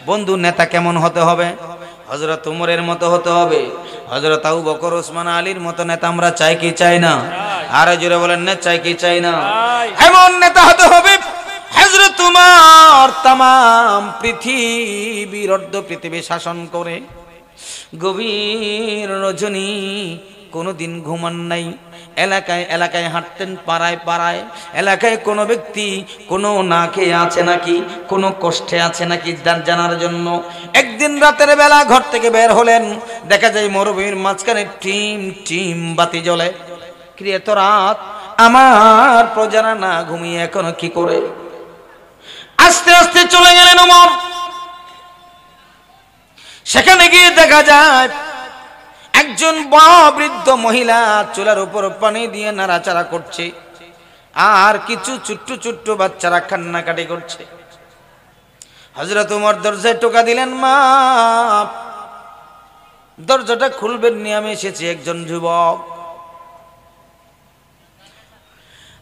বন্ধু নেতা কেমন হতে হবে? হযরত উমরের মতো হতে হবে, হযরত আবু বকর ওসমান আলীর মতো নেতা আমরা চাই কি চাই না? আরে জোরে বলেন না, চাই কি চাই না? এমন নেতা হতে হবে হযরত উমর তাম পৃথিবীর অর্ধ পৃথিবী শাসন করে গভীর রজনী কোনোদিন ঘুমান নাই, এলাকায় এলাকায় হাঁটতেন, পাড়ায় পাড়ায়, এলাকায় কোনো ব্যক্তি কোনো না খেয়ে আছে নাকি, কোনো কষ্টে আছে নাকি জানার জন্য একদিন রাতের বেলা ঘর থেকে বের হলেন, দেখা যায় মরুভূমির মাঝখানে টিম টিম বাতি জ্বলে। কি এত রাত, আমার প্রজারা না ঘুমিয়ে এখনো কি করে? আস্তে আস্তে চলে গেলেন ওমর। সেখানে গিয়ে দেখা যায় একজন বৃদ্ধ মহিলা চুলার উপর পানি দিয়ে নাড়াচাড়া করছে, আর কিছু ছোট্ট ছোট্ট বাচ্চারা কান্নাকাটি করছে। হযরত ওমর দরজায় টোকা দিলেন, মা দরজাটা খুলবেন নি, আমি এসেছি। একজন যুবক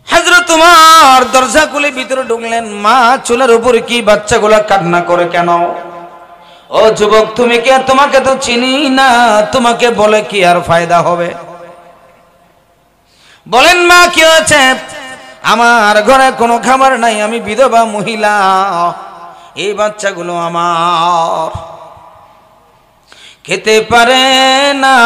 হযরত ওমর দরজা খুলে ভিতরে ঢুকলেন। মা চুলার উপর কি বাচ্চাগুলা কান্না করে কেন? ও যুবক, তুমি কে? তোমাকে তো চিনি না, তোমাকে বলে কি আর ফায়দা হবে? বলেন মা কি হয়েছে? আমার ঘরে কোনো খাবার নাই, আমি বিধবা মহিলা, এই বাচ্চাগুলো আমার খেতে পারে না,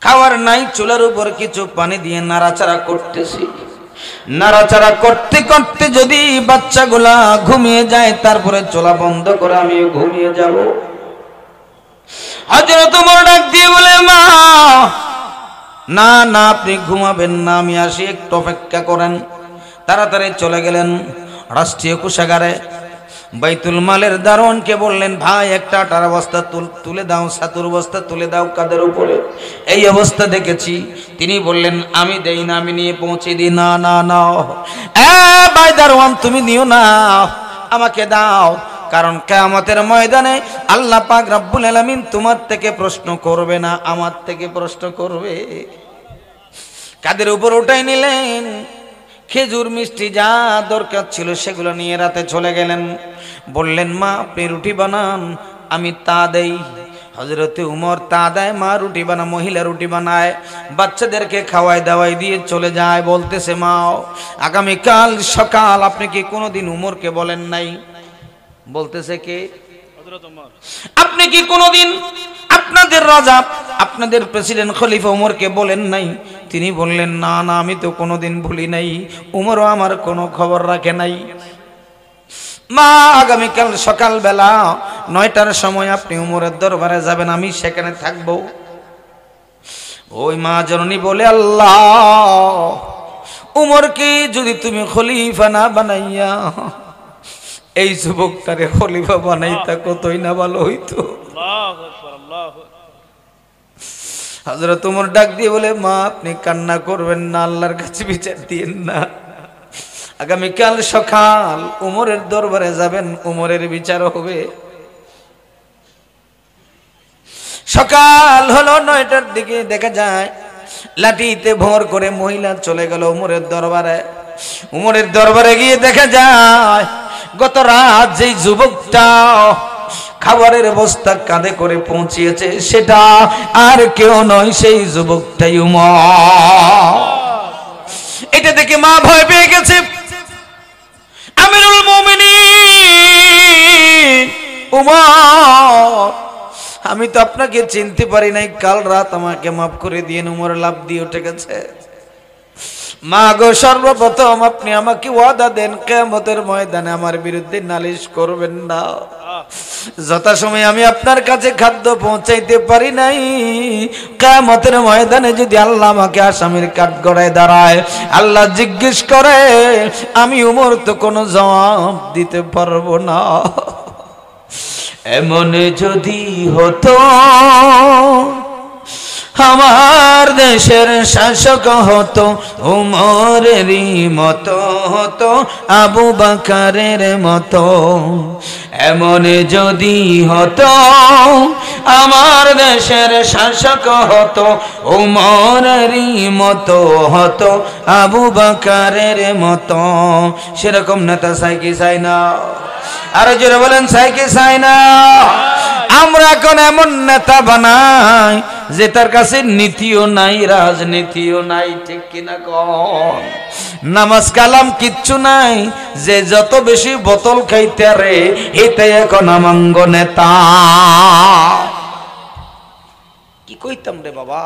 খাবার নাই, চুলার উপর কিছু পানি দিয়ে নাড়াচাড়া করতেছি, নাড়াচাড়া করতে করতে যদি বাচ্চাগুলা ঘুমিয়ে যায় তারপরে চুলা বন্ধ করে আমিও ঘুমিয়ে যাব। হযরত ওমর ডাক দিয়ে বলে, মা না না, আপনি ঘুমাবেন না, আমি আসি, একটু অপেক্ষা করেন। তাড়াতাড়ি চলে গেলেন রাষ্ট্রীয় কোষাগারে। বাইতুল মালের দারোয়ানকে বললেন, ভাই একটা আটার বস্তা তুলে দাও, ছাতুর বস্তা তুলে দাও কাদের উপরে, এই অবস্থা দেখেছি। তিনি বললেন, আমি দেই না, আমি নিয়ে পৌঁছে দিই। না না না, ভাই দারোয়ান তুমি নিও না, আমাকে দাও, কারণ কিয়ামতের ময়দানে আল্লাহ পাক রব্বুল আলামিন তোমার থেকে প্রশ্ন করবে না, আমার থেকে প্রশ্ন করবে। কাদের উপর উঠাই নিলেন, খেজুর মিষ্টি যা দরকার ছিল সেগুলো নিয়ে রাতে চলে গেলেন। বললেন, মা আপনি রুটি বানান, আমি তা দেই। হযরতে উমর তা দেয়, মা রুটি বানা, মহিলা রুটি বানায়, বাচ্চাদেরকে খাওয়াই দাওয়াই দিয়ে চলে যায়। বলতেছে, মা আগামীকাল সকাল আপনি কি কোনোদিন উমরকে বলেন নাই? বলতেছে কে? হযরত উমর। আপনি কি কোনোদিন আপনাদের রাজা, আপনাদের প্রেসিডেন্ট খলিফা উমরকে বলেন নাই? তিনি বললেন, না না, আমি তো কোনোদিন ভুলি নাই, উমরও আমার কোনো খবর রাখে নাই। মা আগামীকাল সকালবেলা 9টার সময় আপনি উমরের দরবারে যাবেন, আমি সেখানে থাকবো। ওই মা জননী বলে, আল্লাহ, উমরকে যদি তুমি খলিফা না বানাইয়া এই যুবকটারে খলিফা বানাইতা কতই না ভালো হইতো। হযরত ওমর ডাক দিয়ে বলে, মা আপনি কান্না করবেন না, আল্লাহর কাছে বিচার দিয়েন না, আগামীকাল সকাল উমরের দরবারে যাবেন, উমরের বিচার হবে। সকাল হলো 9টার দিকে, দেখা যায় লাঠিতে ভর করে মহিলা চলে গেল উমরের দরবারে। উমরের দরবারে গিয়ে দেখা যায় গত রাত যেই যুবকটা খাবারের বস্তা কাঁধে করে পৌঁছিয়েছে সেটা আর কেউ নয়, সেই যুবকটাই উমর। এটা দেখে মা ভয় পেয়ে গেছে। আমিরুল মুমিনিন উমর, আমি তো আপনাকে চিনতে পারি নাই, কাল রাত আমাকে মাফ করে দিয়ে উমর লাভ দিয়ে উঠে গেছে। মা গো, সর্বপ্রথম আপনি আমাকে ওয়াদা দেন কিয়ামতের ময়দানে আমার বিরুদ্ধে নালিশ করবেন না। যথাসময়ে আমি আপনার কাছে খাদ্য পৌঁছাইতে পারি নাই, কিয়ামতের ময়দানে যদি আল্লাহ আমাকে আসামির কাঠগড়ায় দাঁড়ায়, আল্লাহ জিজ্ঞেস করে, আমি উমর তো কোনো জবাব দিতে পারবো না। এমন যদি হতো আমার দেশের শাসক হতো উমরেরই মতো, হতো আবু বকরের মতো। এমন যদি হতো আমার দেশের শাসক হতো উমরেরই মতো, হতো আবু বকরের মতো। সেরকম নেতা চাই কি চাই না? আরো জোরে বলেন, চাই কি চাই না? আমরা এখন এমন নেতা বানাই যে তার কাছে নীতিও নাই, রাজনীতিও নাই, ঠিক কিনা কন? নামাজ কালাম কিচ্ছু নাই, যে যত বেশি বোতল খাইতে রে এটাই এখন আমাঙ্গ নেতা। কি কইতাম রে বাবা,